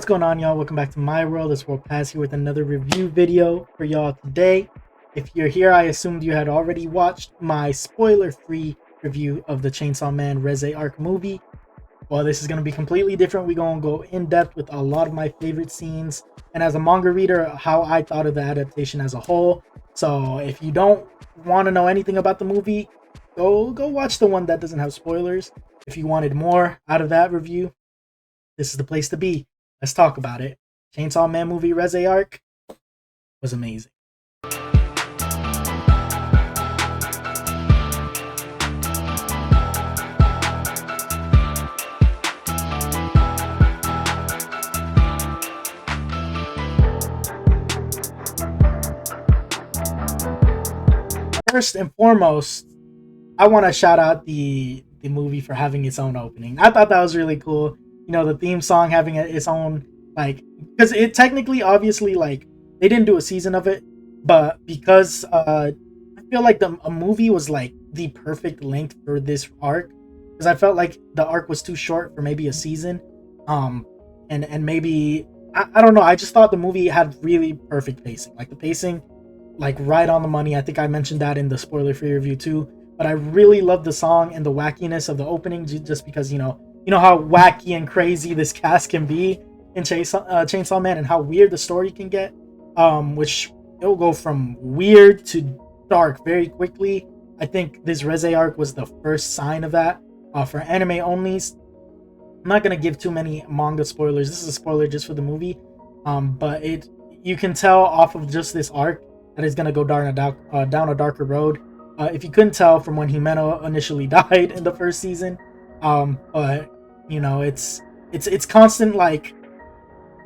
going on, y'all? Welcome back to my world. It's World Pass here with another review video for y'all today. If you're here, I assumed you had already watched my spoiler-free review of the Chainsaw Man Reze arc movie. Well, this is going to be completely different. We're going to go in-depth with a lot of my favorite scenes, and as a manga reader, how I thought of the adaptation as a whole. So if you don't want to know anything about the movie, go watch the one that doesn't have spoilers. If you wanted more out of that review, this is the place to be. Let's talk about it. Chainsaw Man movie Reze arc was amazing. First and foremost, I want to shout out the movie for having its own opening. I thought that was really cool. You know, the theme song having its own, like, because it technically, obviously, like, they didn't do a season of it, but because I feel like a movie was like the perfect length for this arc, because I felt like the arc was too short for maybe a season, and maybe I don't know. I just thought the movie had really perfect pacing, like the pacing, like right on the money. I think I mentioned that in the spoiler-free review too. But I really love the song and the wackiness of the opening, just because you know how wacky and crazy this cast can be in Chainsaw Man, and how weird the story can get, which it will go from weird to dark very quickly. I think this Reze arc was the first sign of that. For anime onlys, I'm not gonna give too many manga spoilers. This is a spoiler just for the movie, but you can tell off of just this arc that it's gonna go down a darker road. If you couldn't tell from when Himeno initially died in the first season, but you know, it's constant, like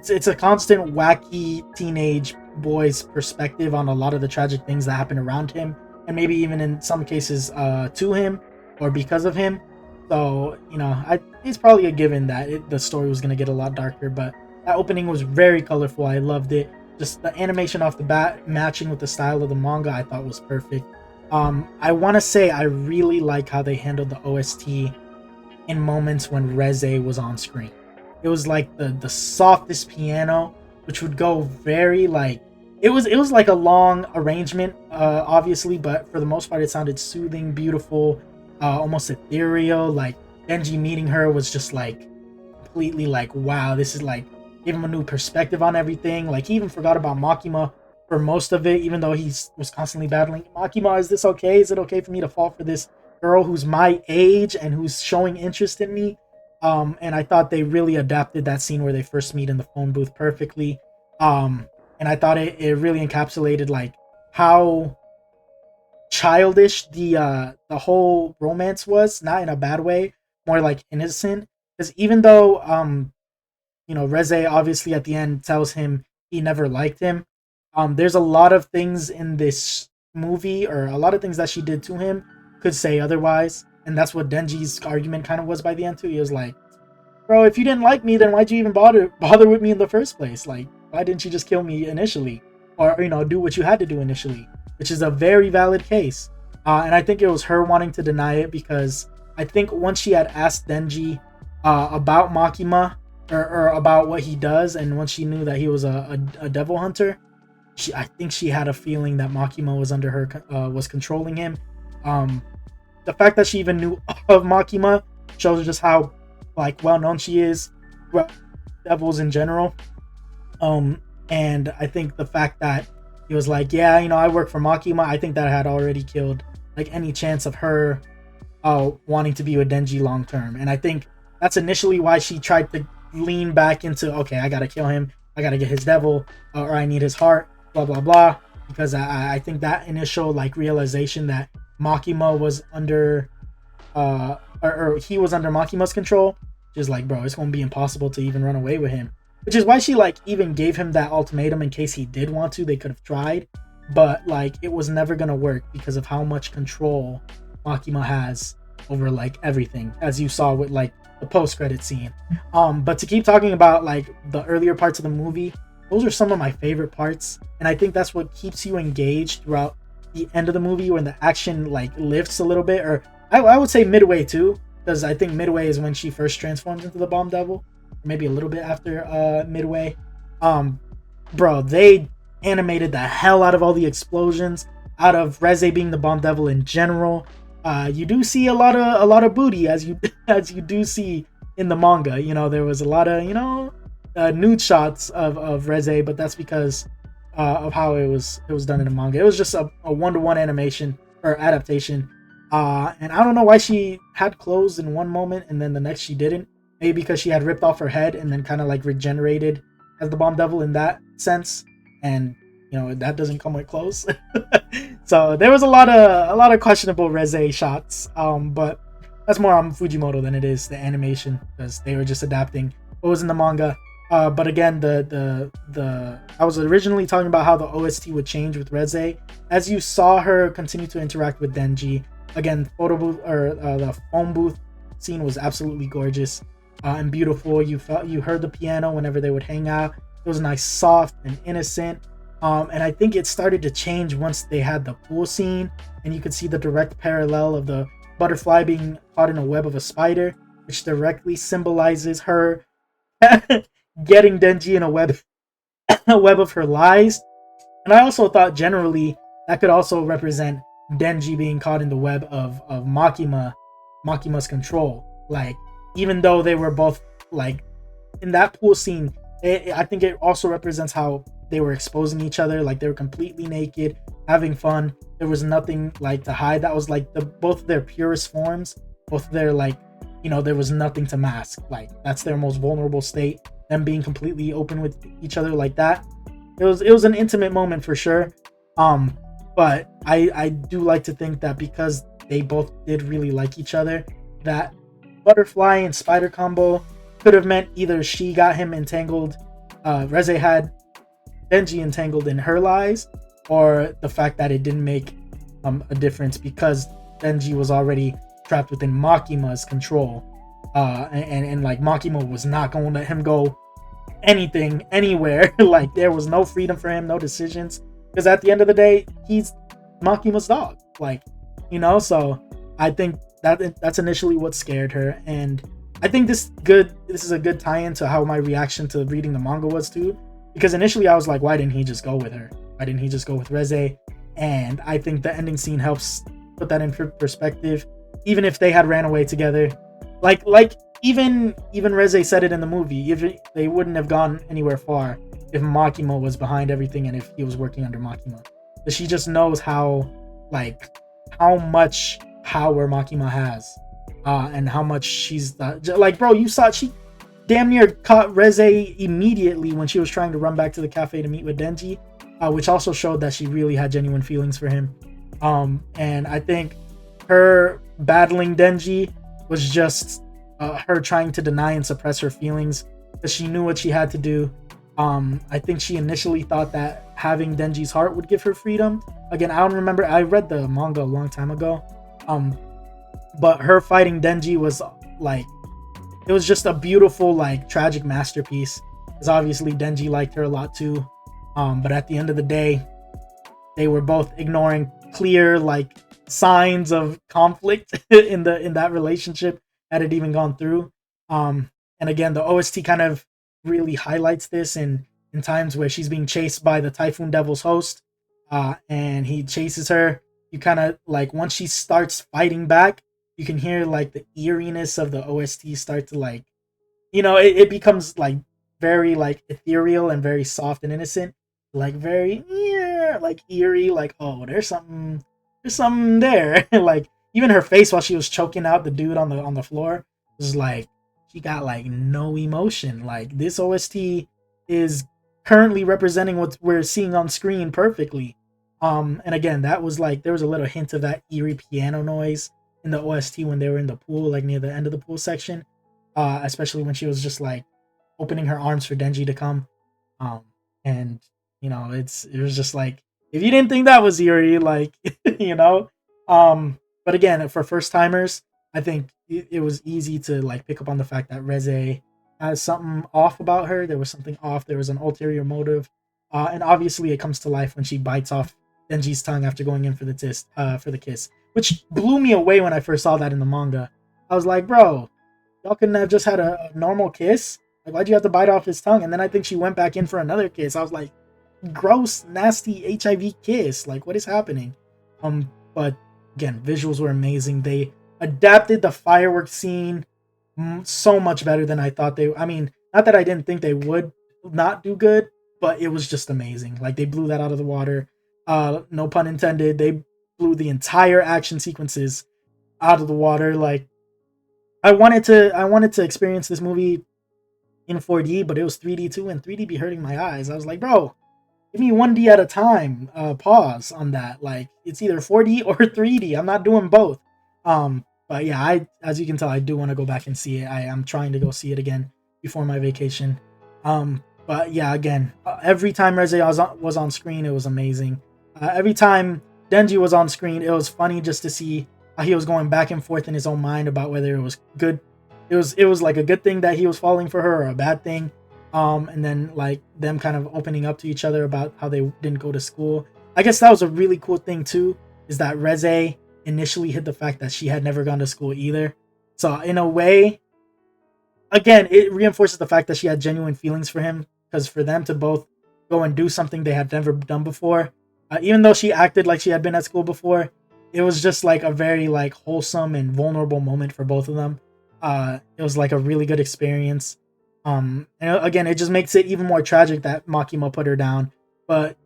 it's a constant wacky teenage boy's perspective on a lot of the tragic things that happen around him, and maybe even in some cases to him or because of him. So you know, it's probably a given that the story was gonna get a lot darker. But that opening was very colorful. I loved it. Just the animation off the bat matching with the style of the manga, I thought was perfect. I want to say I really like how they handled the OST in moments when Reze was on screen. It was like the softest piano, which would go very like it was like a long arrangement, obviously, but for the most part it sounded soothing, beautiful, almost ethereal. Like Denji meeting her was just like completely like, wow, this is like, gave him a new perspective on everything. Like he even forgot about Makima for most of it, even though he was constantly battling Makima. Is this okay? Is it okay for me to fall for this girl who's my age and who's showing interest in me? And I thought they really adapted that scene where they first meet in the phone booth perfectly. And I thought it really encapsulated like how childish the whole romance was, not in a bad way, more like innocent. Because even though you know, Reze obviously at the end tells him he never liked him, there's a lot of things in this movie, or a lot of things that she did to him, could say otherwise. And that's what Denji's argument kind of was by the end too. He was like, bro, if you didn't like me, then why'd you even bother with me in the first place? Like, why didn't you just kill me initially? Or, you know, do what you had to do initially? Which is a very valid case. And I think it was her wanting to deny it, because I think once she had asked Denji about Makima, or about what he does, and once she knew that he was a devil hunter, I think she had a feeling that Makima was under her, was controlling him. The fact that she even knew of Makima shows just how like well known she is throughout devils in general. And I think the fact that he was like, yeah, you know, I work for Makima, I think that had already killed like any chance of her wanting to be with Denji long term. And I think that's initially why she tried to lean back into, okay, I gotta kill him, I gotta get his devil, or I need his heart, blah blah blah, because I think that initial like realization that Makima was under or he was under Makima's control, just like, bro, it's gonna be impossible to even run away with him. Which is why she like even gave him that ultimatum in case he did want to. They could have tried, but like it was never gonna work because of how much control Makima has over like everything, as you saw with like the post-credit scene. But to keep talking about like the earlier parts of the movie, those are some of my favorite parts, and I think that's what keeps you engaged throughout the end of the movie, when the action like lifts a little bit, or I would say midway too, because I think midway is when she first transforms into the Bomb Devil. maybe a little bit after midway. Um, bro, they animated the hell out of all the explosions, out of Reze being the bomb devil in general. You do see a lot of booty, as you as you do see in the manga. You know, there was a lot of nude shots of Reze, but that's because of how it was done in the manga. It was just a one-to-one animation or adaptation. And I don't know why she had clothes in one moment and then the next she didn't. Maybe because she had ripped off her head and then kind of like regenerated as the bomb devil in that sense. And that doesn't come with clothes. So there was a lot of questionable Reze shots. But that's more on Fujimoto than it is the animation, because they were just adapting what was in the manga. But again, the I was originally talking about how the OST would change with Reze as you saw her continue to interact with Denji. Again, photo booth or the phone booth scene was absolutely gorgeous and beautiful. You heard the piano whenever they would hang out. It was nice, soft and innocent. And I think it started to change once they had the pool scene, and you could see the direct parallel of the butterfly being caught in a web of a spider, which directly symbolizes her getting Denji in a web, a web of her lies. And I also thought generally that could also represent Denji being caught in the web of Makima's control. Like, even though they were both like in that pool scene, I think it also represents how they were exposing each other. Like, they were completely naked, having fun. There was nothing like to hide. That was like both of their purest forms. Both of their there was nothing to mask. Like, that's their most vulnerable state. Them being completely open with each other like that. It was an intimate moment for sure. But I do like to think that because they both did really like each other, that butterfly and spider combo could have meant either she got him entangled, Reze had Denji entangled in her lies, or the fact that it didn't make a difference because Denji was already trapped within Makima's control, and like Makima was not going to let him go anything anywhere. Like, there was no freedom for him, no decisions, because at the end of the day he's Makima's dog. Like, so I think that's initially what scared her, and I think this is a good tie-in to how my reaction to reading the manga was too, because initially I was like, why didn't he just go with her? Why didn't he just go with Reze? And I think the ending scene helps put that in perspective. Even if they had ran away together, like even Reze said it in the movie, if they wouldn't have gone anywhere far if Makima was behind everything and if he was working under Makima. But she just knows how much power Makima has, and how much she's like, bro, you saw she damn near caught Reze immediately when she was trying to run back to the cafe to meet with Denji, which also showed that she really had genuine feelings for him. And I think her battling Denji was just her trying to deny and suppress her feelings, because she knew what she had to do. I think she initially thought that having Denji's heart would give her freedom. Again, I don't remember. I read the manga a long time ago. But her fighting Denji was like, it was just a beautiful, like, tragic masterpiece. Because obviously Denji liked her a lot too. But at the end of the day, they were both ignoring clear, like, signs of conflict in that relationship that had even gone through. And again, the OST kind of really highlights this in times where she's being chased by the Typhoon Devil's host, and he chases her. You kind of like, once she starts fighting back, you can hear like the eeriness of the OST start to, like, it becomes like very like ethereal and very soft and innocent, like very like eerie, like, oh, there's something there. Like, even her face while she was choking out the dude on the floor was like, she got like no emotion. Like, this OST is currently representing what we're seeing on screen perfectly. And again, that was like, there was a little hint of that eerie piano noise in the OST when they were in the pool, like near the end of the pool section, especially when she was just like opening her arms for Denji to come. And it was just like, if you didn't think that was eerie, like, but again, for first timers, I think it was easy to like pick up on the fact that Reze has something off about her. There was something off. There was an ulterior motive, and obviously it comes to life when she bites off Denji's tongue after going in for the kiss, which blew me away when I first saw that in the manga. I was like, bro, y'all couldn't have just had a normal kiss? Like, why'd you have to bite off his tongue? And then I think she went back in for another kiss. I was like, gross, nasty HIV kiss. Like, what is happening? But again, visuals were amazing. They adapted the fireworks scene so much better than I thought they. I mean, not that I didn't think they would not do good, but it was just amazing. Like, they blew that out of the water. No pun intended. They blew the entire action sequences out of the water. Like, I wanted to experience this movie in 4D, but it was 3D too, and 3D be hurting my eyes. I was like, bro, give me 1D at a time. Pause on that. Like, it's either 4D or 3D. I'm not doing both. But yeah, as you can tell, I do want to go back and see it. I am trying to go see it again before my vacation. But yeah, again, every time Reze was on screen, it was amazing. Every time Denji was on screen, it was funny just to see how he was going back and forth in his own mind about whether it was good. It was like a good thing that he was falling for her or a bad thing. And then like them kind of opening up to each other about how they didn't go to school. I guess that was a really cool thing too, is that Reze initially hid the fact that she had never gone to school either. So in a way, again, it reinforces the fact that she had genuine feelings for him, because for them to both go and do something they had never done before, even though she acted like she had been at school before, it was just like a very like wholesome and vulnerable moment for both of them. It was like a really good experience. And again, it just makes it even more tragic that Makima put her down. But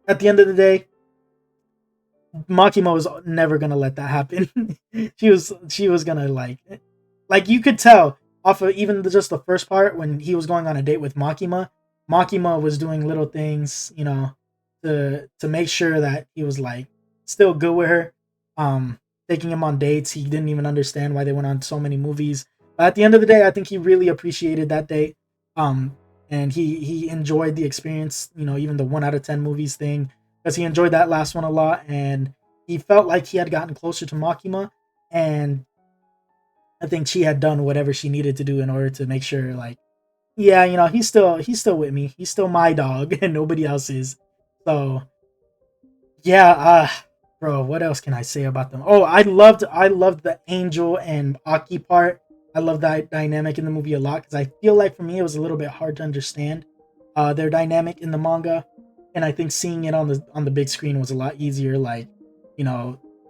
at the end of the day, Makima was never gonna let that happen. she was gonna like you could tell off of even just the first part when he was going on a date with Makima. Makima was doing little things, to make sure that he was like still good with her. Taking him on dates. He didn't even understand why they went on so many movies. But at the end of the day, I think he really appreciated that date. And he enjoyed the experience, even the 1 out of 10 movies thing, because he enjoyed that last one a lot, and he felt like he had gotten closer to Makima, and I think she had done whatever she needed to do in order to make sure, like, yeah, he's still with me. He's still my dog, and nobody else is. So yeah, bro, what else can I say about them? Oh, I loved the Angel and Aki part. I love that dynamic in the movie a lot, because I feel like for me it was a little bit hard to understand their dynamic in the manga, and I think seeing it on the big screen was a lot easier. Like,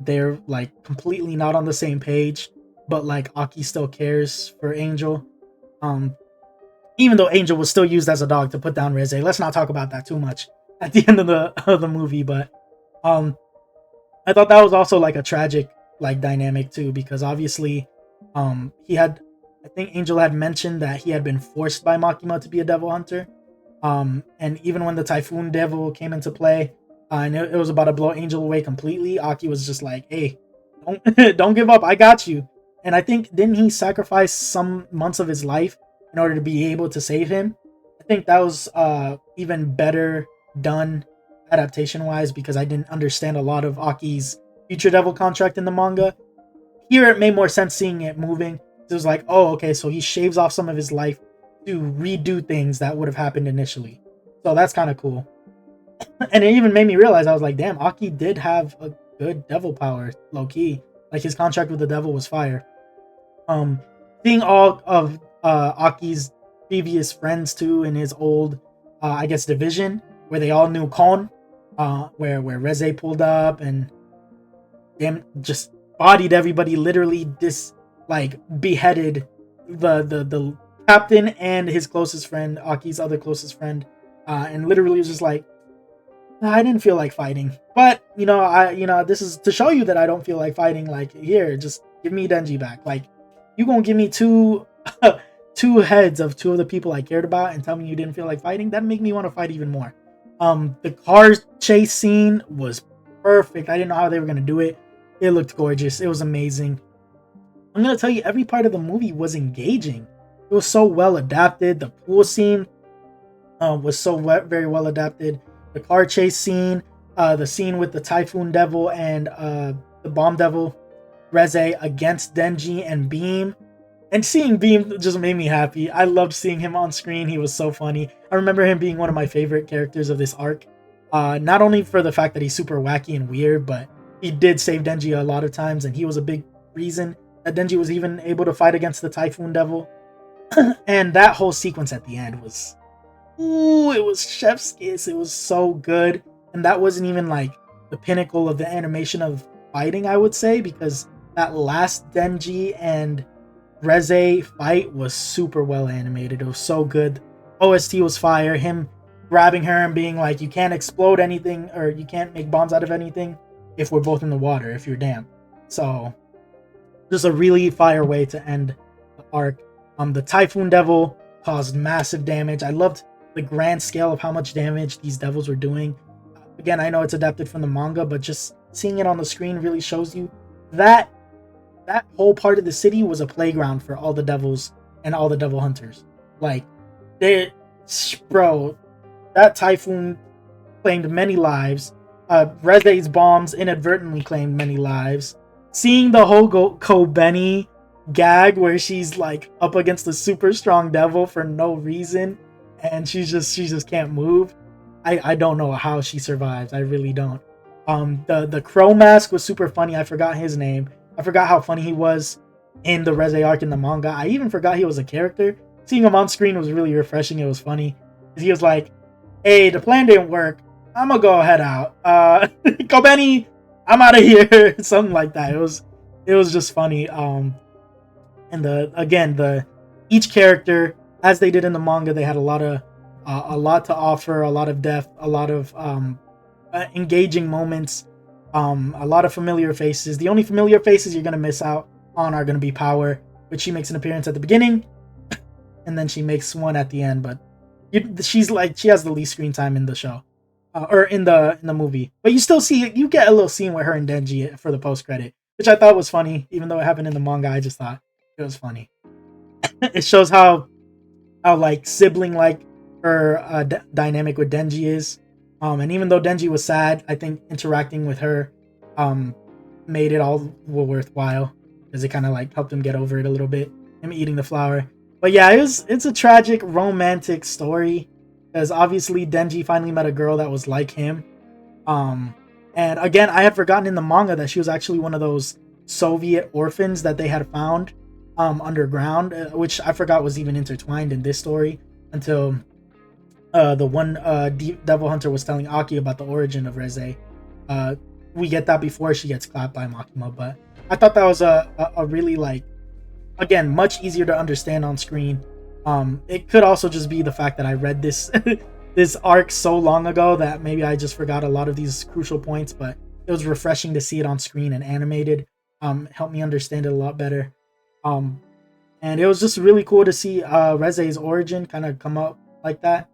they're like completely not on the same page, but like Aki still cares for Angel. Um, Even though Angel was still used as a dog to put down Reze. Let's not talk about that too much at the end of the movie, but um I thought that was also like a tragic like dynamic too, because obviously he had, I think Angel had mentioned that he had been forced by Makima to be a devil hunter. And even when the Typhoon Devil came into play, and it was about to blow Angel away completely, Aki was just like, hey, don't give up, I got you. And I think, didn't he sacrifice some months of his life in order to be able to save him? I think that was even better done adaptation wise, because I didn't understand a lot of Aki's Future Devil contract in the manga. Here it made more sense seeing it moving. It was like, oh, okay, so he shaves off some of his life to redo things that would have happened initially. So that's kind of cool. And it even made me realize, I was like, damn, Aki did have a good devil power, low key. Like, his contract with the devil was fire. Seeing all of Aki's previous friends too in his old, I guess, division, where they all knew Kon, where Reze pulled up and damn just bodied everybody, literally beheaded the captain and his closest friend, Aki's other closest friend, and literally was just like, I didn't feel like fighting, but this is to show you that I don't feel like fighting. Like, here, just give me Denji back. Like, you gonna give me two two heads of two of the people I cared about and tell me you didn't feel like fighting? That make me want to fight even more. The car chase scene was perfect. I didn't know how they were gonna do it. It looked gorgeous. It was amazing. I'm gonna tell you, every part of the movie was engaging. It was so well adapted. The pool scene was so very well adapted. The car chase scene, the scene with the Typhoon Devil and the Bomb Devil, Reze against Denji and Beam. And seeing Beam just made me happy. I loved seeing him on screen. He was so funny. I remember him being one of my favorite characters of this arc. Not only for the fact that he's super wacky and weird, but he did save Denji a lot of times, and he was a big reason that Denji was even able to fight against the Typhoon Devil. And that whole sequence at the end was, ooh, it was chef's kiss. It was so good. And that wasn't even like the pinnacle of the animation of fighting, I would say, because that last Denji and Reze fight was super well animated. It was so good. OST was fire. Him grabbing her and being like, you can't explode anything or you can't make bombs out of anything if we're both in the water, if you're damp. So just a really fire way to end the arc. The Typhoon Devil caused massive damage. I loved the grand scale of how much damage these devils were doing. Again, I know it's adapted from the manga, but just seeing it on the screen really shows you that that whole part of the city was a playground for all the devils and all the devil hunters. Like, they, bro, that typhoon claimed many lives. Reze's bombs inadvertently claimed many lives. Seeing the whole Kobeni gag where she's like up against the super strong devil for no reason, and she just can't move. I don't know how she survives. I really don't. The crow mask was super funny. I forgot his name. I forgot how funny he was in the Reze arc in the manga. I even forgot he was a character. Seeing him on screen was really refreshing. It was funny. He was like, hey, the plan didn't work. I'm gonna go head out. Kobeni, I'm out of here. Something like that. It was just funny. And each character, as they did in the manga, they had a lot to offer, a lot of depth, a lot of engaging moments, a lot of familiar faces. The only familiar faces you're gonna miss out on are gonna be Power, which she makes an appearance at the beginning, and then she makes one at the end. But she has the least screen time in the show, or in the movie. But you get a little scene with her and Denji for the post credit, which I thought was funny, even though it happened in the manga. I just thought it was funny. It shows how like sibling like her dynamic with Denji is. And even though Denji was sad, I think interacting with her made it all worthwhile, because it kind of like helped him get over it a little bit. Him eating the flower. But yeah, it's a tragic romantic story, because obviously Denji finally met a girl that was like him. And again, I had forgotten in the manga that she was actually one of those Soviet orphans that they had found underground, which I forgot was even intertwined in this story until the one devil hunter was telling Aki about the origin of Reze. We get that before she gets clapped by Makima, but I thought that was a really, like, again, much easier to understand on screen. It could also just be the fact that I read this this arc so long ago that maybe I just forgot a lot of these crucial points, but it was refreshing to see it on screen and animated. Helped me understand it a lot better. And it was just really cool to see Reze's origin kind of come up like that.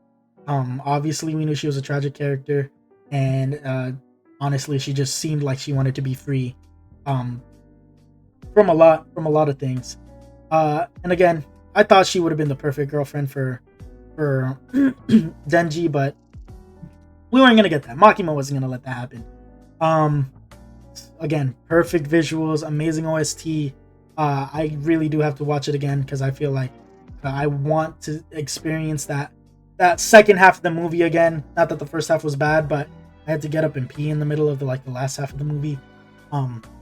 Obviously we knew she was a tragic character, and honestly she just seemed like she wanted to be free from a lot of things. And again, I thought she would have been the perfect girlfriend for Denji, but we weren't gonna get that. Makima wasn't gonna let that happen. Again, perfect visuals, amazing OST. I really do have to watch it again, because I feel like I want to experience that second half of the movie again. Not that the first half was bad, but I had to get up and pee in the middle of the last half of the movie.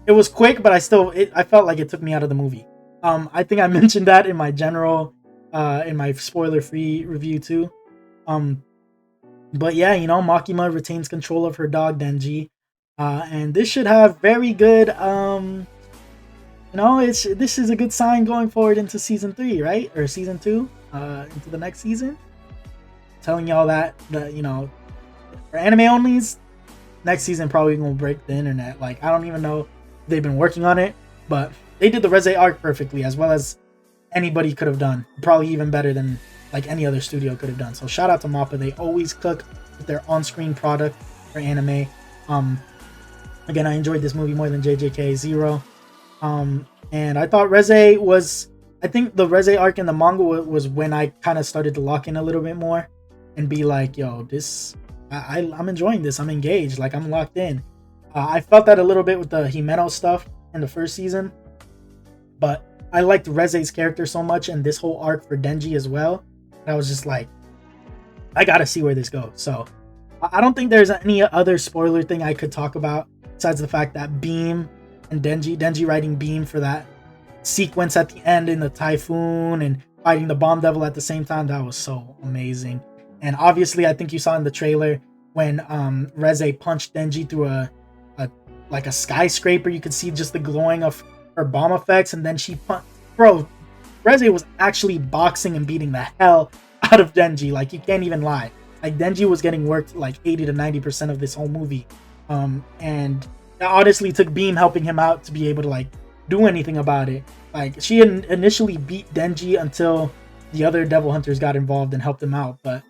It was quick, but I felt like it took me out of the movie. I think I mentioned that in my in my spoiler-free review too. But yeah, Makima retains control of her dog Denji, and this should have very good. This is a good sign going forward into season 3, right? Or season 2, into the next season. Telling y'all that for anime onlys, next season probably gonna break the internet. Like, I don't even know if they've been working on it, but they did the Reze arc perfectly, as well as anybody could have done. Probably even better than like any other studio could have done. So shout out to Mappa. They always cook with their on-screen product for anime. Again, I enjoyed this movie more than JJK Zero. And I thought Reze was, I think the Reze arc in the manga was when I kind of started to lock in a little bit more and be like, yo, I'm enjoying this. I'm engaged. Like, I'm locked in. I felt that a little bit with the Himeno stuff in the first season, but I liked Reze's character so much, and this whole arc for Denji as well. I was just like, I gotta see where this goes. So I don't think there's any other spoiler thing I could talk about besides the fact that Beam and Denji riding Beam for that sequence at the end in the typhoon, and fighting the bomb devil at the same time. That was so amazing. And obviously, I think you saw in the trailer when Reze punched Denji through a like a skyscraper. You could see just the glowing of her bomb effects, and then she punched. Bro, Reze was actually boxing and beating the hell out of Denji. Like, you can't even lie. Like, Denji was getting worked like 80 to 90% of this whole movie. And it honestly took Beam helping him out to be able to like do anything about it. Like, she initially beat Denji until the other Devil Hunters got involved and helped him out. But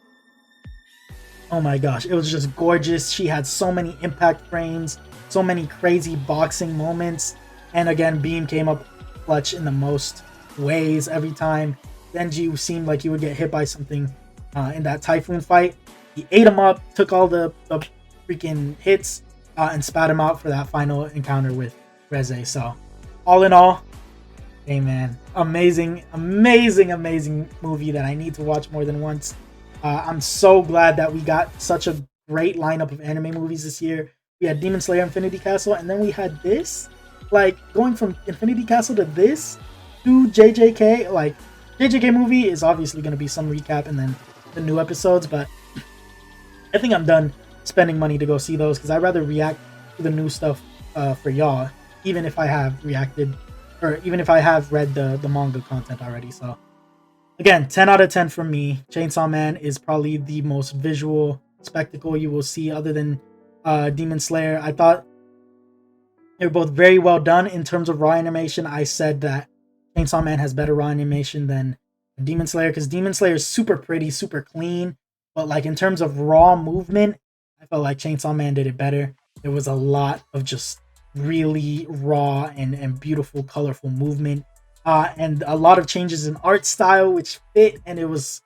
oh my gosh, it was just gorgeous. She had so many impact frames, so many crazy boxing moments. And again, Beam came up clutch in the most ways every time. Denji seemed like he would get hit by something in that Typhoon fight. He ate him up, took all the freaking hits, and spat him out for that final encounter with Reze. So, all in all, hey man, amazing, amazing, amazing movie that I need to watch more than once. I'm so glad that we got such a great lineup of anime movies this year. We had Demon Slayer Infinity Castle, and then we had this. Like, going from Infinity Castle to this to JJK, like, JJK movie is obviously going to be some recap and then the new episodes, but I think I'm done spending money to go see those because I'd rather react to the new stuff for y'all, even if I have reacted or even if I have read the manga content already. So again, 10 out of 10 from me. Chainsaw Man is probably the most visual spectacle you will see other than Demon Slayer. I thought they were both very well done in terms of raw animation. I said that Chainsaw Man has better raw animation than Demon Slayer because Demon Slayer is super pretty, super clean. But like in terms of raw movement, I felt like Chainsaw Man did it better. There was a lot of just really raw and beautiful, colorful movement. And a lot of changes in art style, which fit, and it was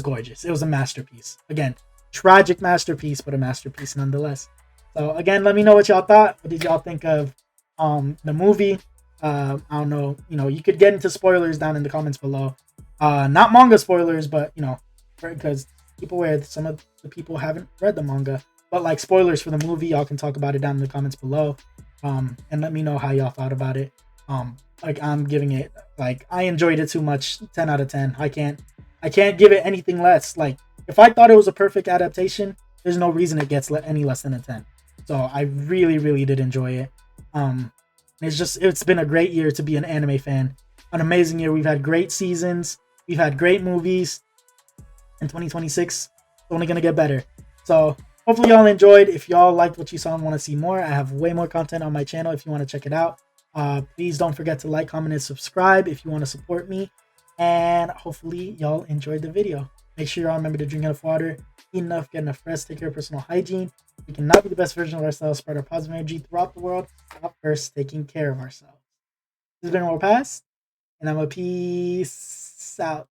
gorgeous. It was a masterpiece. Again, tragic masterpiece, but a masterpiece nonetheless. So again, let me know what y'all thought. What did y'all think of the movie? I don't know. You know, you could get into spoilers down in the comments below. Not manga spoilers, but you know, because people aware some of the people haven't read the manga. But like spoilers for the movie, y'all can talk about it down in the comments below. And let me know how y'all thought about it. Like I'm giving it, like I enjoyed it too much. 10 out of 10. I can't give it anything less. Like if I thought it was a perfect adaptation, there's no reason it gets any less than a 10. So I really, really did enjoy it. It's been a great year to be an anime fan. An amazing year. We've had great seasons. We've had great movies. And 2026 is only gonna get better. So hopefully y'all enjoyed. If y'all liked what you saw and want to see more, I have way more content on my channel if you want to check it out. Please don't forget to like, comment, and subscribe if you want to support me. And hopefully y'all enjoyed the video. Make sure y'all remember to drink enough water, eat enough, get enough rest, take care of personal hygiene. We cannot be the best version of ourselves, spread our positive energy throughout the world, without first taking care of ourselves. This has been More Past, and I'm a peace out.